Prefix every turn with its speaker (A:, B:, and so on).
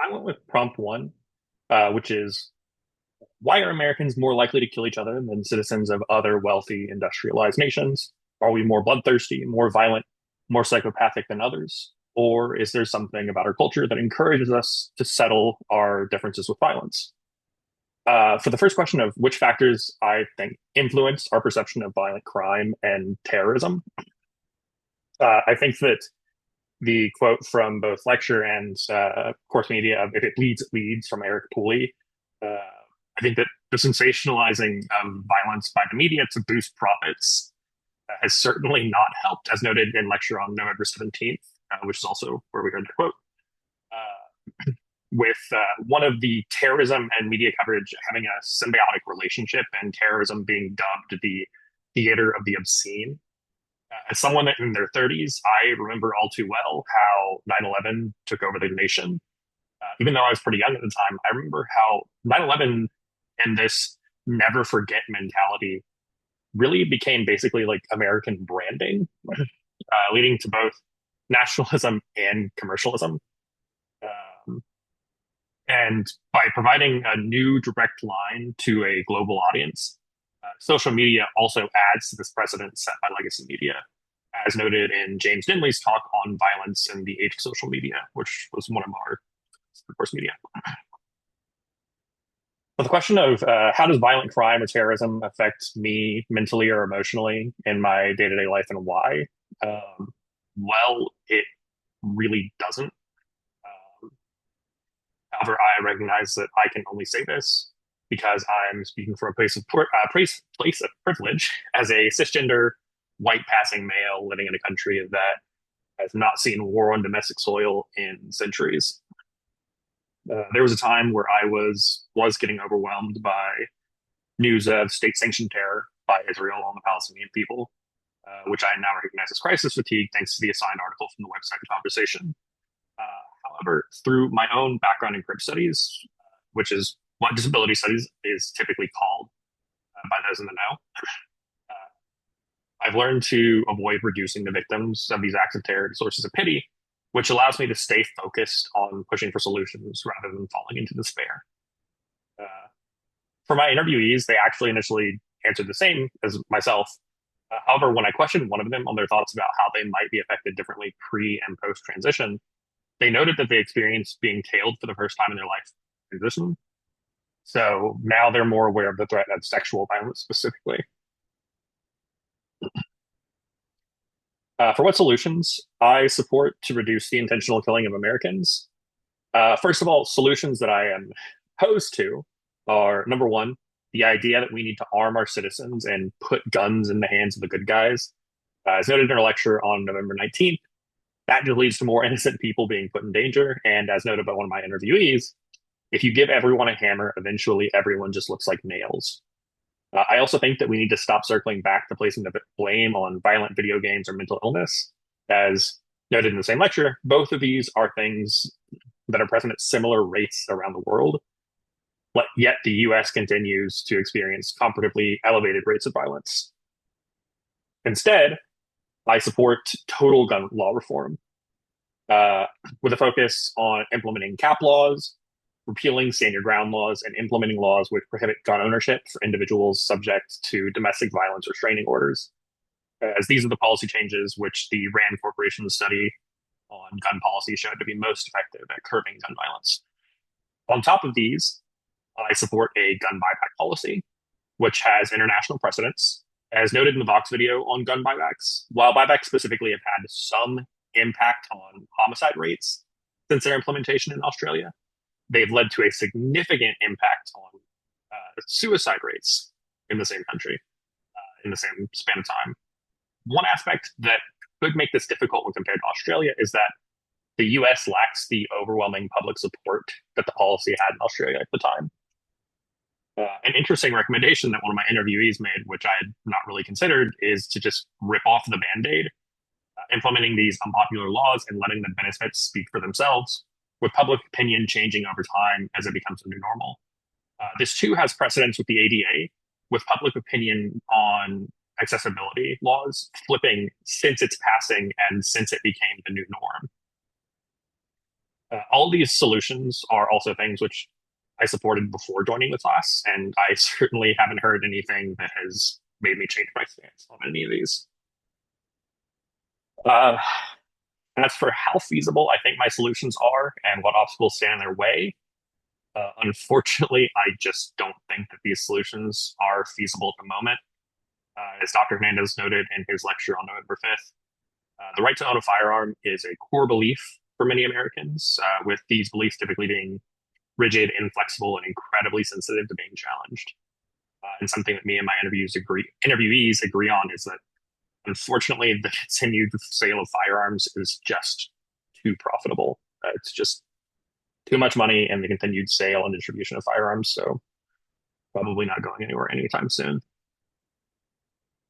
A: I went with prompt one, which is why are Americans more likely to kill each other than citizens of other wealthy industrialized nations? Are we more bloodthirsty, more violent, more psychopathic than others? Or is there something about our culture that encourages us to settle our differences with violence? For the first question of which factors I think influence our perception of violent crime and terrorism, I think that the quote from both lecture and course media of "if it bleeds, it leads" from Eric Pooley. I think that the sensationalizing of violence by the media to boost profits has certainly not helped, as noted in lecture on November 17th, which is also where we heard the quote. With one of the terrorism and media coverage having a symbiotic relationship and terrorism being dubbed the theater of the obscene. As someone in their 30s, I remember all too well how 9/11 took over the nation. Even though I was pretty young at the time, I remember how 9/11 and this never forget mentality really became basically like American branding, leading to both nationalism and commercialism. Um, and by providing a new direct line to a global audience, social media also adds to this precedent set by legacy media, as noted in James Dinley's talk on violence in the age of social media, which was one of our course media. But the question of how does violent crime or terrorism affect me mentally or emotionally in my day to day life and why? Well, it really doesn't. Um, However, I recognize that I can only say this because I'm speaking from a place of privilege as a cisgender white passing male living in a country that has not seen war on domestic soil in centuries. There was a time where I was getting overwhelmed by news of state-sanctioned terror by Israel on the Palestinian people, which I now recognize as crisis fatigue thanks to the assigned article from the website Conversation. However, through my own background in crip studies, which is what disability studies is typically called by those in the know, I've learned to avoid reducing the victims of these acts of terror to sources of pity, which allows me to stay focused on pushing for solutions rather than falling into despair. Uh, for my interviewees, they actually initially answered the same as myself. However, when I questioned one of them on their thoughts about how they might be affected differently pre and post transition, they noted that they experienced being tailed for the first time in their life transition. So now they're more aware of the threat of sexual violence specifically. For what solutions I support to reduce the intentional killing of Americans? First of all, solutions that I am opposed to are number one, the idea that we need to arm our citizens and put guns in the hands of the good guys. As noted in our lecture on November 19th, that just leads to more innocent people being put in danger. And as noted by one of my interviewees, if you give everyone a hammer, eventually everyone just looks like nails. I also think that we need to stop circling back to placing the blame on violent video games or mental illness. As noted in the same lecture, both of these are things that are present at similar rates around the world, but yet the US continues to experience comparatively elevated rates of violence. Instead, I support total gun law reform uh, with a focus on implementing cap laws, repealing stand your ground laws, and implementing laws which prohibit gun ownership for individuals subject to domestic violence restraining orders. As these are the policy changes which the RAND Corporation study on gun policy showed to be most effective at curbing gun violence. On top of these, I support a gun buyback policy, which has international precedents. As noted in the Vox video on gun buybacks, while buybacks specifically have had some impact on homicide rates since their implementation in Australia, they've led to a significant impact on suicide rates in the same country in the same span of time. One aspect that could make this difficult when compared to Australia is that the US lacks the overwhelming public support that the policy had in Australia at the time. An interesting recommendation that one of my interviewees made, which I had not really considered, is to just rip off the band aid, implementing these unpopular laws and letting the benefits speak for themselves, with public opinion changing over time as it becomes a new normal. This too has precedence with the ADA, with public opinion on accessibility laws flipping since its passing and since it became the new norm. All these solutions are also things which I supported before joining the class, and I certainly haven't heard anything that has made me change my stance on any of these. Uh, as for how feasible I think my solutions are and what obstacles stand in their way, unfortunately, I just don't think that these solutions are feasible at the moment. As Dr. Hernandez noted in his lecture on November 5th, the right to own a firearm is a core belief for many Americans, with these beliefs typically being rigid, inflexible, and incredibly sensitive to being challenged. And something that me and my interviewees agree on is that unfortunately the continued sale of firearms is just too profitable. It's just too much money in the continued sale and distribution of firearms. So probably not going anywhere anytime soon.